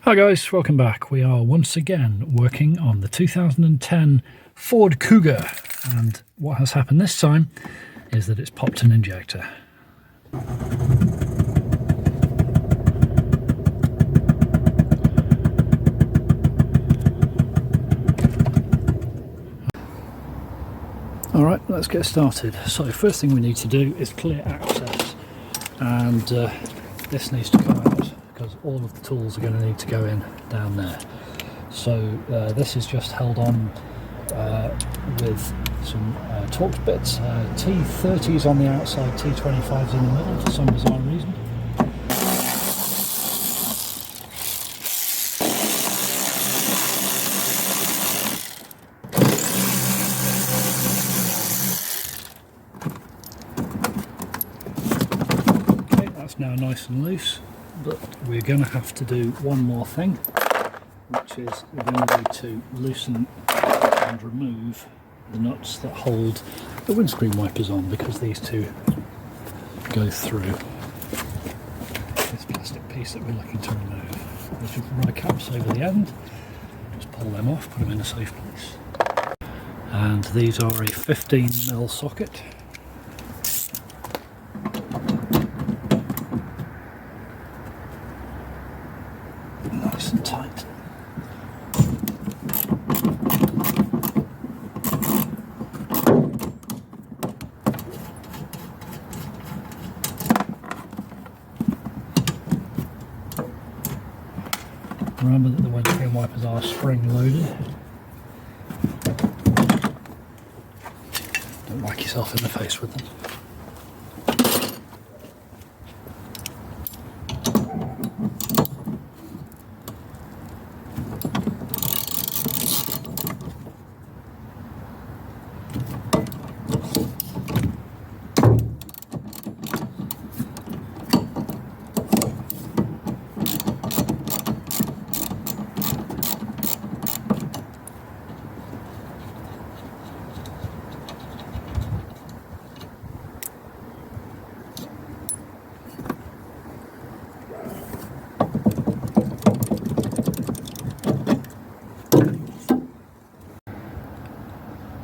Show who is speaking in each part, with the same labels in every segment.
Speaker 1: Hi guys, welcome back. We are once again working on the 2010 Ford Kuga, and what has happened this time is that it's popped an injector. Alright, let's get started. So first thing we need to do is clear access, and this needs to come out because all of the tools are going to need to go in down there. So this is just held on with some Torx bits, T30s on the outside, T25s in the middle for some bizarre reason. Okay, that's now nice and loose, but we're going to have to do one more thing, which is we're going to need to loosen and remove the nuts that hold the windscreen wipers on, because these two go through this plastic piece that we're looking to remove. There's rubber caps over the end, just pull them off, put them in a safe place. And these are a 15mm socket. Nice and tight. Remember that the windscreen wipers are spring loaded. Don't whack yourself in the face with them.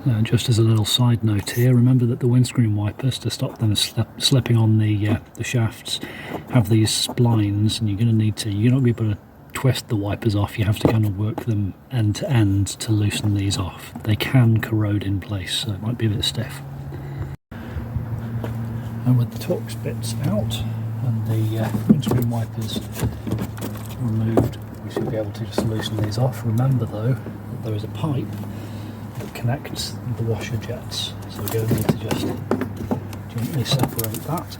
Speaker 1: Now, just as a little side note here, remember that the windscreen wipers, to stop them slipping on the shafts, have these splines, and you're not going to be able to twist the wipers off. You have to kind of work them end to end to loosen these off. They can corrode in place, so it might be a bit stiff. And with the Torx bits out and the windscreen wipers removed, we should be able to just loosen these off. Remember though, that there is a pipe that connects the washer jets, so we're going to need to just gently separate that.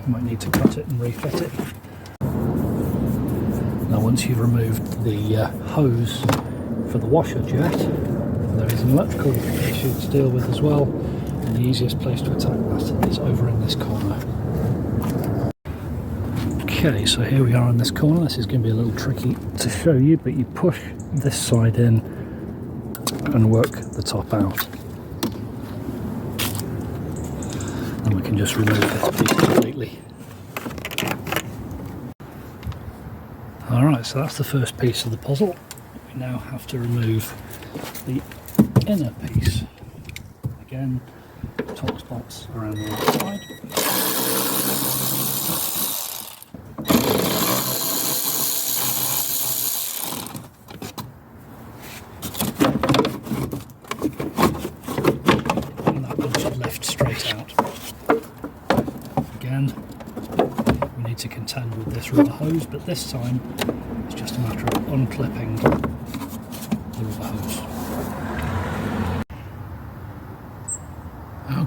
Speaker 1: Might need to cut it and refit it. Now once you've removed the hose for the washer jet, there is an electrical issue to deal with as well, and the easiest place to attack that is over in this corner. Okay, so here we are in this corner. This is going to be a little tricky to show you, but you push this side in and work the top out. And we can just remove this piece completely. Alright, so that's the first piece of the puzzle. We now have to remove the inner piece. Again, top spots around the outside. Straight out. Again, we need to contend with this rubber hose, but this time it's just a matter of unclipping the rubber hose.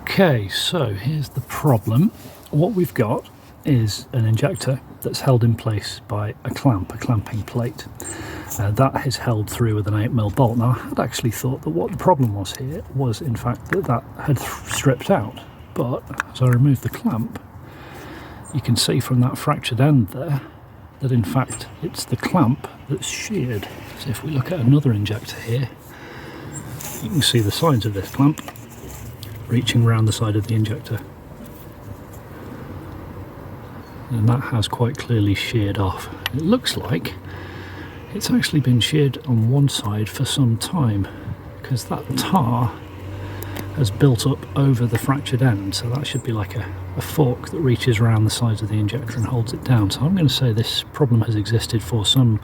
Speaker 1: Okay, so here's the problem. What we've got is an injector that's held in place by a clamping plate. That is held through with an 8mm bolt. Now, I had actually thought that what the problem was here was in fact that had stripped out, but as I removed the clamp, you can see from that fractured end there that in fact it's the clamp that's sheared. So if we look at another injector here, you can see the sides of this clamp reaching around the side of the injector. and that has quite clearly sheared off. It looks like it's actually been sheared on one side for some time, because that tar has built up over the fractured end, so that should be like a fork that reaches around the sides of the injector and holds it down. So I'm going to say this problem has existed for some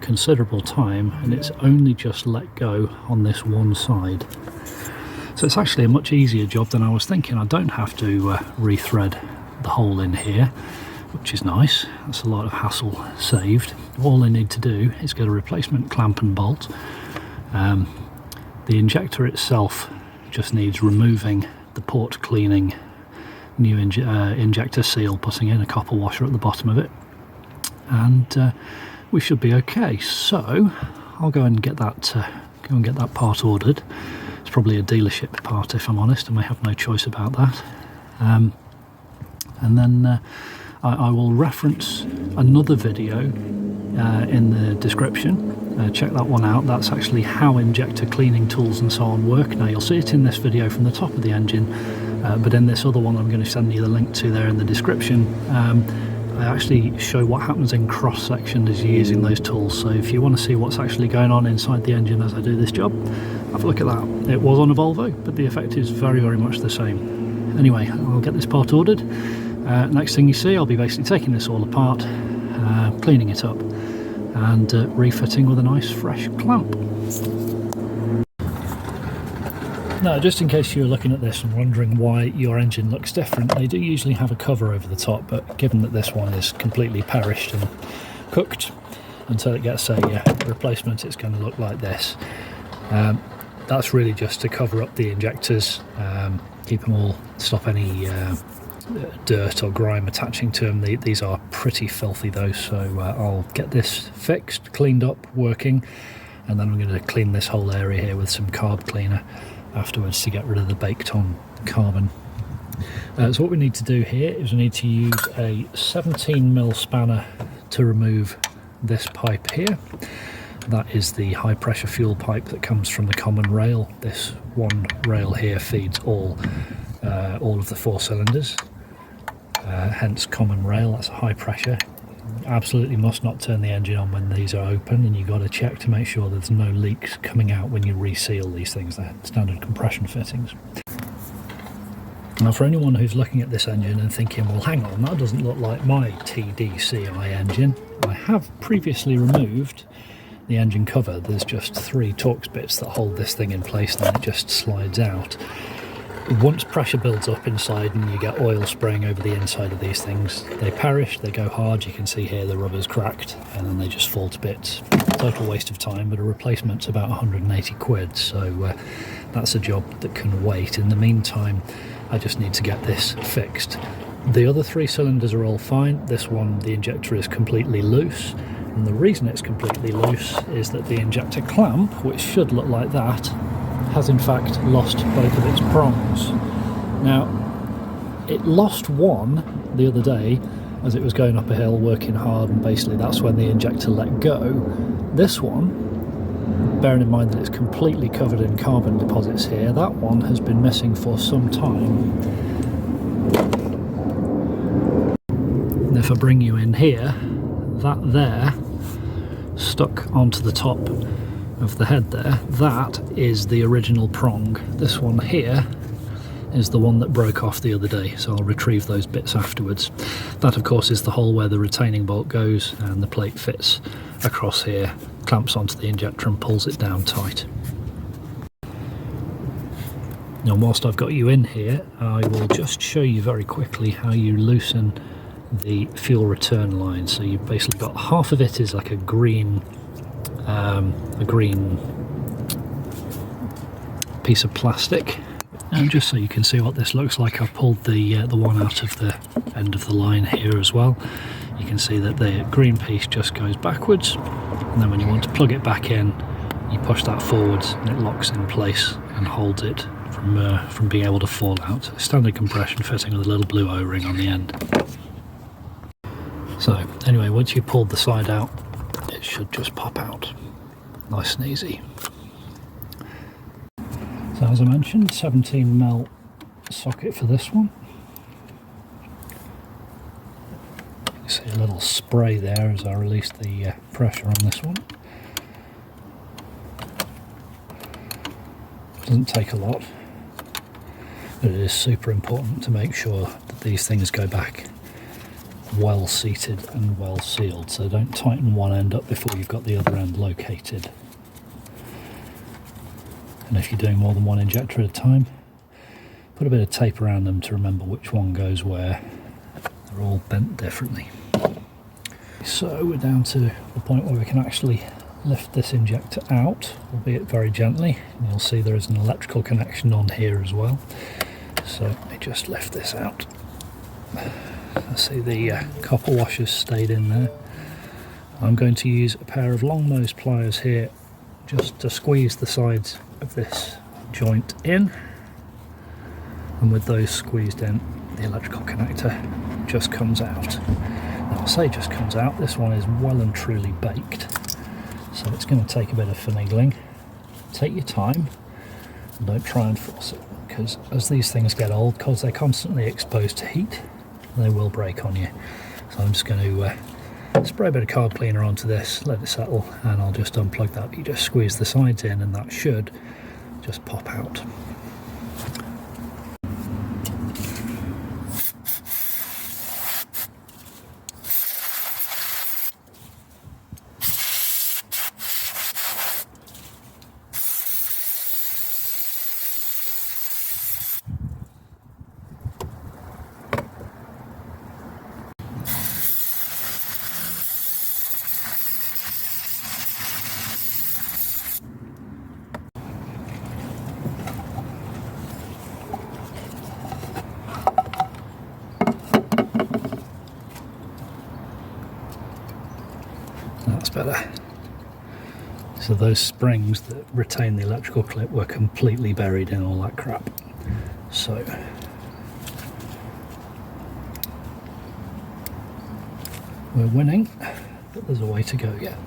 Speaker 1: considerable time, and it's only just let go on this one side. So it's actually a much easier job than I was thinking. I don't have to rethread the hole in here, which is nice. That's a lot of hassle saved. All I need to do is get a replacement clamp and bolt. The injector itself just needs removing, the port cleaning, new injector seal, putting in a copper washer at the bottom of it, and we should be okay. So I'll go and get that part ordered. It's probably a dealership part, if I'm honest, and I have no choice about that. And then I will reference another video in the description. Check that one out. That's actually how injector cleaning tools and so on work. Now you'll see it in this video from the top of the engine, but in this other one I'm going to send you the link to there in the description. I actually show what happens in cross section as you're using those tools, so if you want to see what's actually going on inside the engine as I do this job, have a look at that. It was on a Volvo, but the effect is very, very much the same. Anyway, I'll get this part ordered. Next thing you see, I'll be basically taking this all apart, cleaning it up, and refitting with a nice fresh clamp. Now, just in case you're looking at this and wondering why your engine looks different, they do usually have a cover over the top, but given that this one is completely perished and cooked, until it gets a replacement, it's going to look like this. That's really just to cover up the injectors, keep them all, stop any dirt or grime attaching to them. These are pretty filthy though, so I'll get this fixed, cleaned up, working, and then I'm going to clean this whole area here with some carb cleaner afterwards to get rid of the baked on carbon. So what we need to do here is we need to use a 17mm spanner to remove this pipe here. That is the high pressure fuel pipe that comes from the common rail. This one rail here feeds all of the 4 cylinders, hence common rail. That's high pressure. Absolutely must not turn the engine on when these are open, and you've got to check to make sure there's no leaks coming out when you reseal these things. They're standard compression fittings. Now, for anyone who's looking at this engine and thinking, well, hang on, that doesn't look like my TDCi engine, I have previously removed the engine cover. There's just 3 Torx bits that hold this thing in place, and then it just slides out. Once pressure builds up inside and you get oil spraying over the inside of these things, they perish, they go hard. You can see here the rubber's cracked, and then they just fall to bits. Total waste of time, but a replacement's about 180 quid, so that's a job that can wait. In the meantime, I just need to get this fixed. The other 3 cylinders are all fine. This one, the injector is completely loose, and the reason it's completely loose is that the injector clamp, which should look like that, has in fact lost both of its prongs. Now, it lost one the other day as it was going up a hill working hard, and basically that's when the injector let go. This one, bearing in mind that it's completely covered in carbon deposits here, that one has been missing for some time. And if I bring you in here, that there, stuck onto the top of the head there, that is the original prong. This one here is the one that broke off the other day, so I'll retrieve those bits afterwards. That of course is the hole where the retaining bolt goes, and the plate fits across here, clamps onto the injector and pulls it down tight. Now, whilst I've got you in here, I will just show you very quickly how you loosen the fuel return line. So you've basically got half of it is like a green piece of plastic, and just so you can see what this looks like, I've pulled the one out of the end of the line here as well. You can see that the green piece just goes backwards, and then when you want to plug it back in, you push that forwards and it locks in place and holds it from being able to fall out. Standard compression fitting with a little blue O-ring on the end. So anyway, once you pulled the side out, it should just pop out nice and easy. So as I mentioned, 17mm socket for this one. See a little spray there as I release the pressure on this one. Doesn't take a lot, but it is super important to make sure that these things go back well seated and well sealed, so don't tighten one end up before you've got the other end located. And if you're doing more than one injector at a time, put a bit of tape around them to remember which one goes where. They're all bent differently. So we're down to the point where we can actually lift this injector out, albeit very gently. And you'll see there is an electrical connection on here as well. So let me just lift this out. I see the copper washers stayed in there. I'm going to use a pair of long nose pliers here just to squeeze the sides of this joint in, and with those squeezed in, the electrical connector just comes out. Now I say just comes out, this one is well and truly baked, so it's going to take a bit of finagling. Take your time and don't try and force it, because as these things get old, because they're constantly exposed to heat, they will break on you. So I'm just going to spray a bit of carb cleaner onto this, let it settle, and I'll just unplug that. You just squeeze the sides in and that should just pop out. That's better. So those springs that retain the electrical clip were completely buried in all that crap. So we're winning, but there's a way to go yet.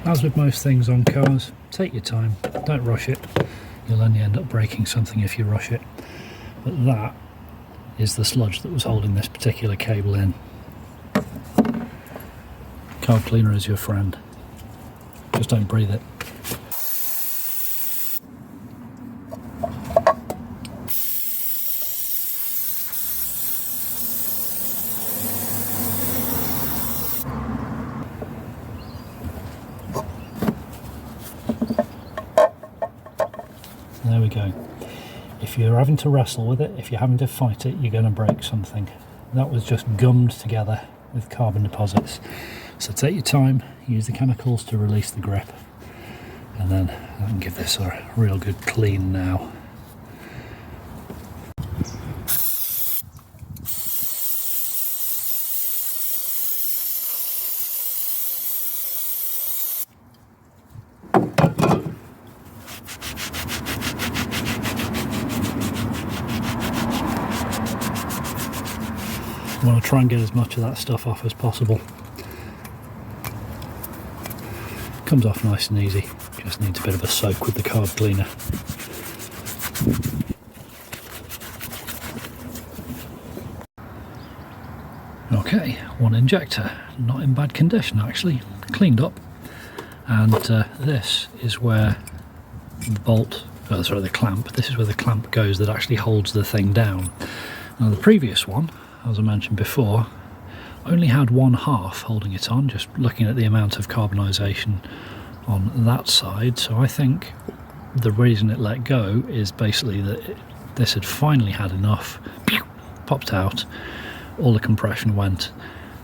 Speaker 1: As with most things on cars, take your time, don't rush it. You'll only end up breaking something if you rush it. But that is the sludge that was holding this particular cable in. Carb cleaner is your friend. Just don't breathe it. There we go. If you're having to wrestle with it, if you're having to fight it, you're going to break something. That was just gummed together with carbon deposits. So take your time, use the chemicals to release the grip, and then I can give this a real good clean now. I want to try and get as much of that stuff off as possible. Comes off nice and easy, just needs a bit of a soak with the carb cleaner. Okay, one injector, not in bad condition actually, cleaned up, and this is where the bolt, the clamp, this is where the clamp goes that actually holds the thing down. Now the previous one, as I mentioned before, only had one half holding it on, just looking at the amount of carbonisation on that side. So I think the reason it let go is basically that this had finally had enough, popped out, all the compression went,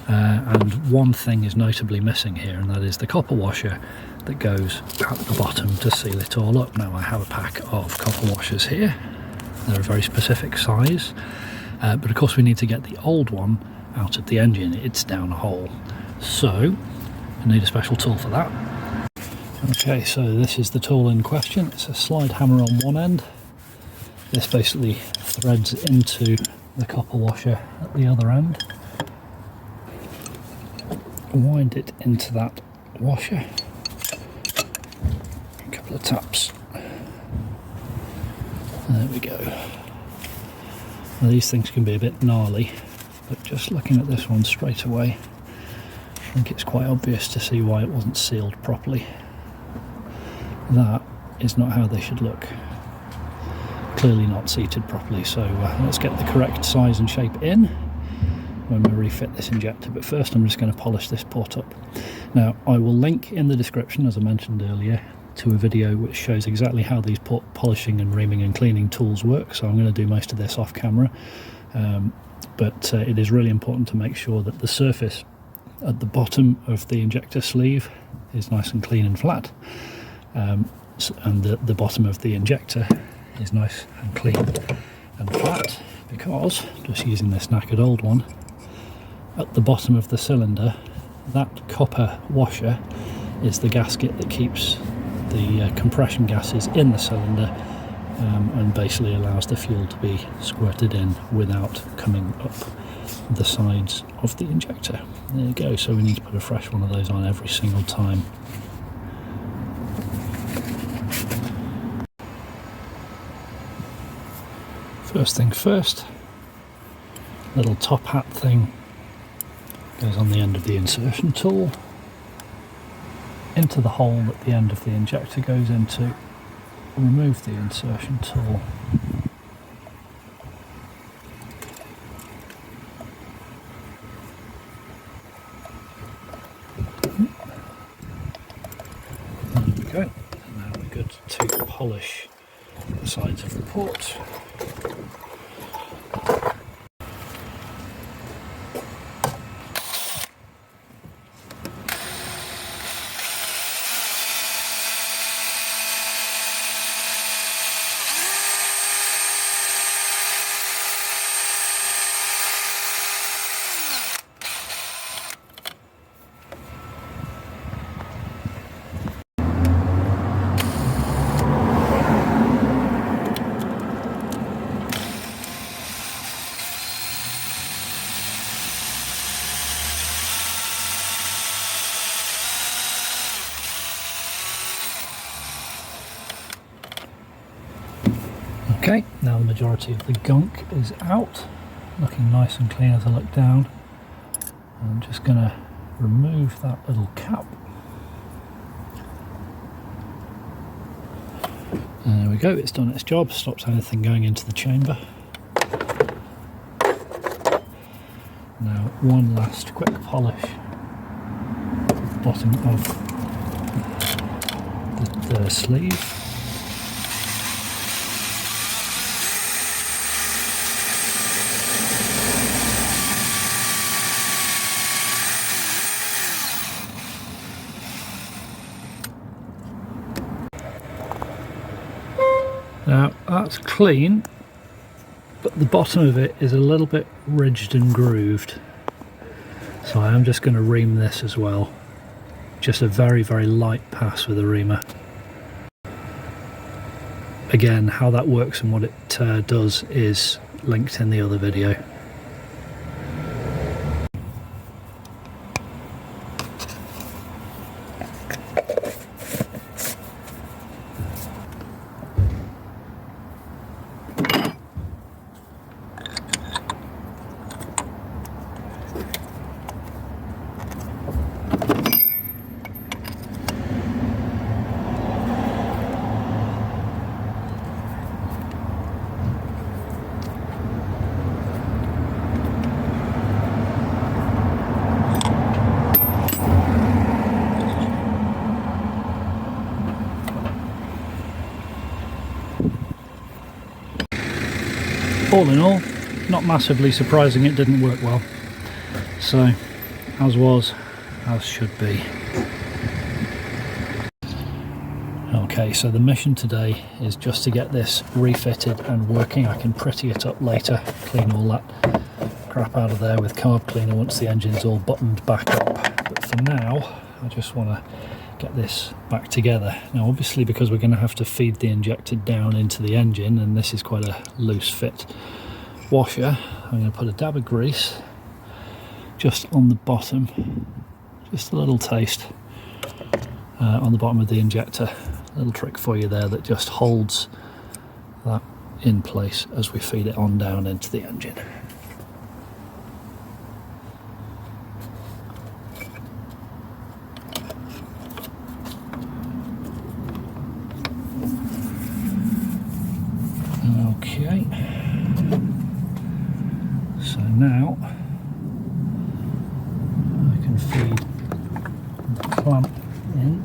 Speaker 1: and one thing is notably missing here, and that is the copper washer that goes at the bottom to seal it all up. Now I have a pack of copper washers here. They're a very specific size, but of course we need to get the old one out of the engine. It's down a hole, so I need a special tool for that. Okay, so this is the tool in question. It's a slide hammer on one end. This basically threads into the copper washer at the other end. Wind it into that washer. A couple of taps. There we go. Now, these things can be a bit gnarly, but just looking at this one straight away, I think it's quite obvious to see why it wasn't sealed properly. That is not how they should look. Clearly not seated properly, so let's get the correct size and shape in when we refit this injector. But first I'm just going to polish this port up. Now I will link in the description, as I mentioned earlier, to a video which shows exactly how these port polishing and reaming and cleaning tools work, so I'm going to do most of this off camera, but it is really important to make sure that the surface at the bottom of the injector sleeve is nice and clean and flat, and the bottom of the injector is nice and clean and flat, because, just using this knackered old one, at the bottom of the cylinder, that copper washer is the gasket that keeps the compression gases in the cylinder, and basically allows the fuel to be squirted in without coming up the sides of the injector. There you go, so we need to put a fresh one of those on every single time. First thing first, little top hat thing goes on the end of the insertion tool, into the hole that the end of the injector goes into. Remove the insertion tool. There we go. Now we're good to polish the sides of the port. Okay, now the majority of the gunk is out, looking nice and clean as I look down. I'm just going to remove that little cap. There we go, it's done its job, stops anything going into the chamber. Now one last quick polish at the bottom of the sleeve. Now that's clean, but the bottom of it is a little bit ridged and grooved, so I am just going to ream this as well. Just a very light pass with a reamer. Again, how that works and what it does is linked in the other video. All in all, not massively surprising it didn't work well. So, as was, as should be. Okay, so the mission today is just to get this refitted and working. I can pretty it up later, clean all that crap out of there with carb cleaner once the engine's all buttoned back up. But for now, I just want to get this back together. Now obviously, because we're going to have to feed the injector down into the engine, and this is quite a loose fit washer, I'm going to put a dab of grease just on the bottom, just a little taste on the bottom of the injector. A little trick for you there that just holds that in place as we feed it on down into the engine. Okay, so now I can feed the clamp in.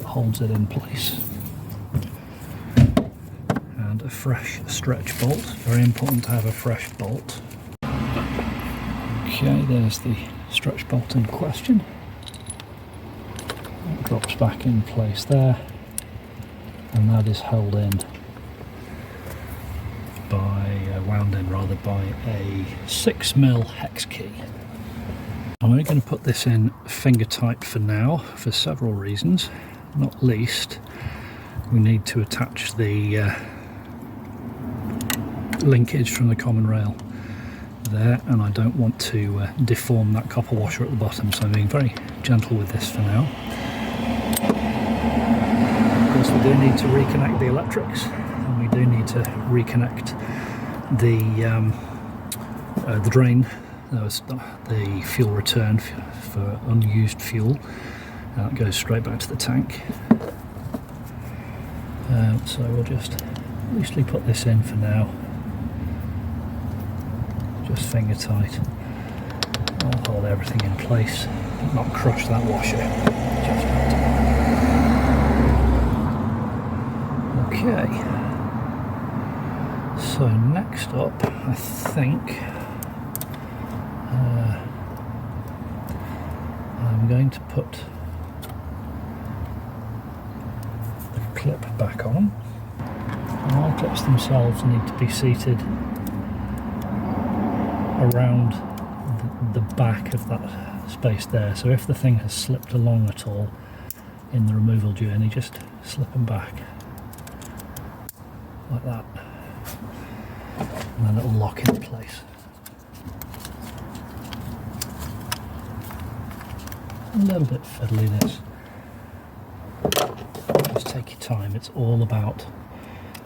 Speaker 1: Holds it in place, and a fresh stretch bolt. Very important to have a fresh bolt. Okay, there's the stretch bolt in question. It drops back in place there, and that is held in by wound in rather by a 6mm hex key. I'm only going to put this in finger tight for now for several reasons. Not least, we need to attach the linkage from the common rail there, and I don't want to deform that copper washer at the bottom, so I'm being very gentle with this for now. Of course, we do need to reconnect the electrics, and we do need to reconnect the drain, the fuel return for unused fuel. That goes straight back to the tank. So we'll just loosely put this in for now. Just finger tight. I'll hold everything in place, but not crush that washer. Just okay. So next up, I think I'm going to put clip back on. All clips themselves need to be seated around the back of that space there, so if the thing has slipped along at all in the removal journey, just slip them back like that, and then it'll lock in place. A little bit fiddly this. Just take your time. It's all about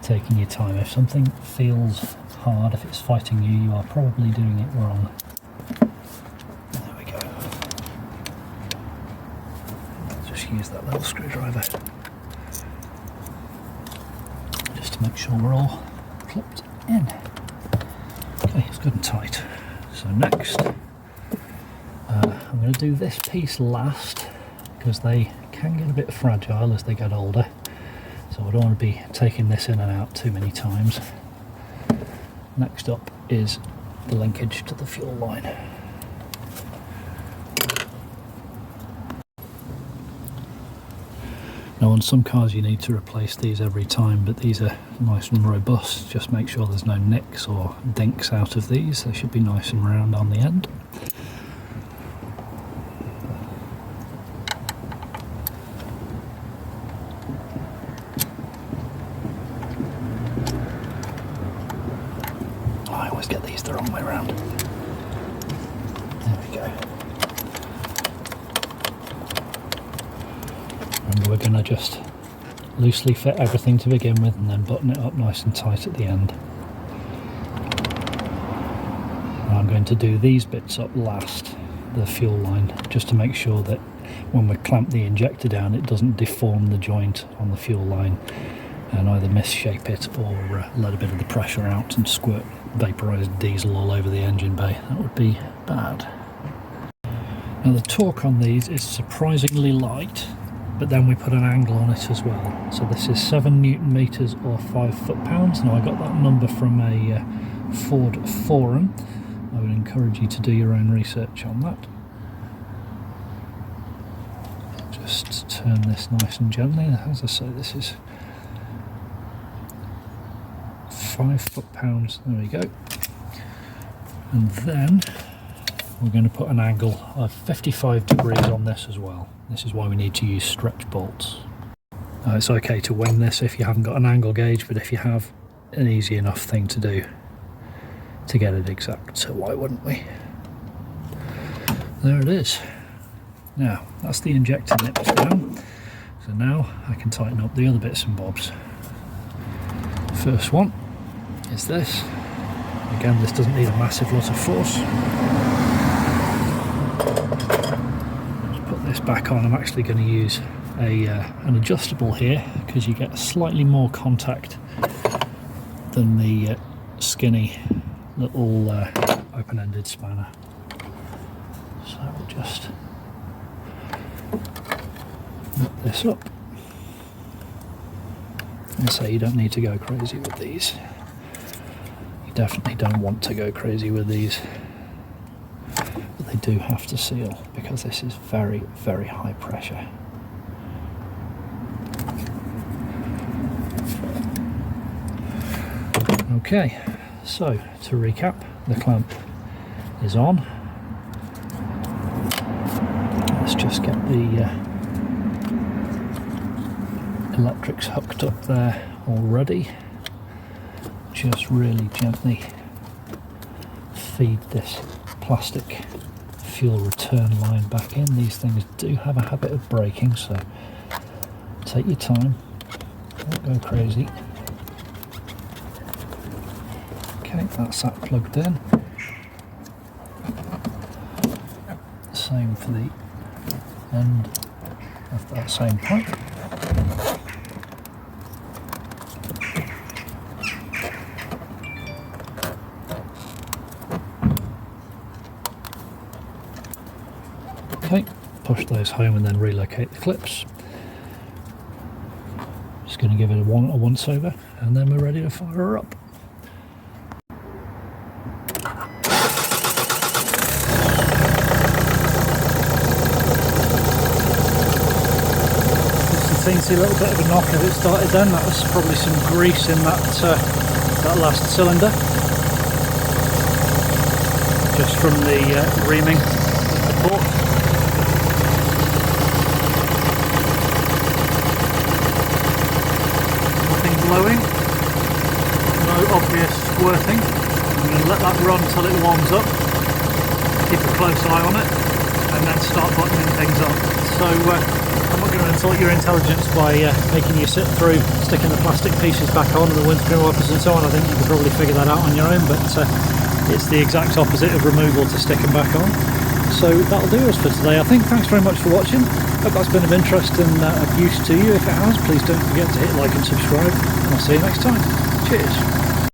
Speaker 1: taking your time. If something feels hard, if it's fighting you, you are probably doing it wrong. There we go. Let's just use that little screwdriver just to make sure we're all clipped in. Okay, it's good and tight. So next, I'm going to do this piece last, because they can get a bit fragile as they get older, so I don't want to be taking this in and out too many times. Next up is the linkage to the fuel line. Now on some cars you need to replace these every time, but these are nice and robust. Just make sure there's no nicks or dinks out of these. They should be nice and round on the end. I always get these the wrong way around. There we go. Remember, we're going to just loosely fit everything to begin with and then button it up nice and tight at the end. Now I'm going to do these bits up last, the fuel line, just to make sure that when we clamp the injector down it doesn't deform the joint on the fuel line and either misshape it or let a bit of the pressure out and squirt vaporised diesel all over the engine bay. That would be bad. Now the torque on these is surprisingly light, but then we put an angle on it as well. So this is 7 Newton meters or 5 foot-pounds. Now I got that number from a Ford forum. I would encourage you to do your own research on that. Just turn this nice and gently. As I say, this is 5 foot-pounds. There we go. And then we're going to put an angle of 55 degrees on this as well. This is why we need to use stretch bolts. It's okay to wing this if you haven't got an angle gauge, but if you have, an easy enough thing to do to get it exact, so why wouldn't we? There it is. Now, that's the injector nips down, so now I can tighten up the other bits and bobs. First one is this. Again, this doesn't need a massive lot of force. Let's put this back on. I'm actually going to use an adjustable here because you get slightly more contact than the skinny little open-ended spanner. So we'll just knit this up. And so you don't need to go crazy with these. You definitely don't want to go crazy with these. But they do have to seal because this is very, very high pressure. Okay, so to recap, the clamp is on. Let's just get the electrics hooked up there already. Just really gently feed this plastic fuel return line back in. These things do have a habit of breaking, so take your time, don't go crazy. Okay, that's that plugged in. Same for the end of that same pipe. Okay, push those home and then relocate the clips. Just going to give it a once over and then we're ready to fire her up. See a little bit of a knock as it started then. That was probably some grease in that last cylinder, just from the reaming of the port. Nothing blowing, no obvious squirting. I'm going to let that run until it warms up, keep a close eye on it, and then start buttoning things up. So I'm not going to insult your intelligence by making you sit through sticking the plastic pieces back on and the windscreen wipers and so on. I think you can probably figure that out on your own, but it's the exact opposite of removal to stick them back on. So that'll do us for today, I think. Thanks very much for watching. Hope that's been of interest and of use to you. If it has, please don't forget to hit like and subscribe, and I'll see you next time. Cheers.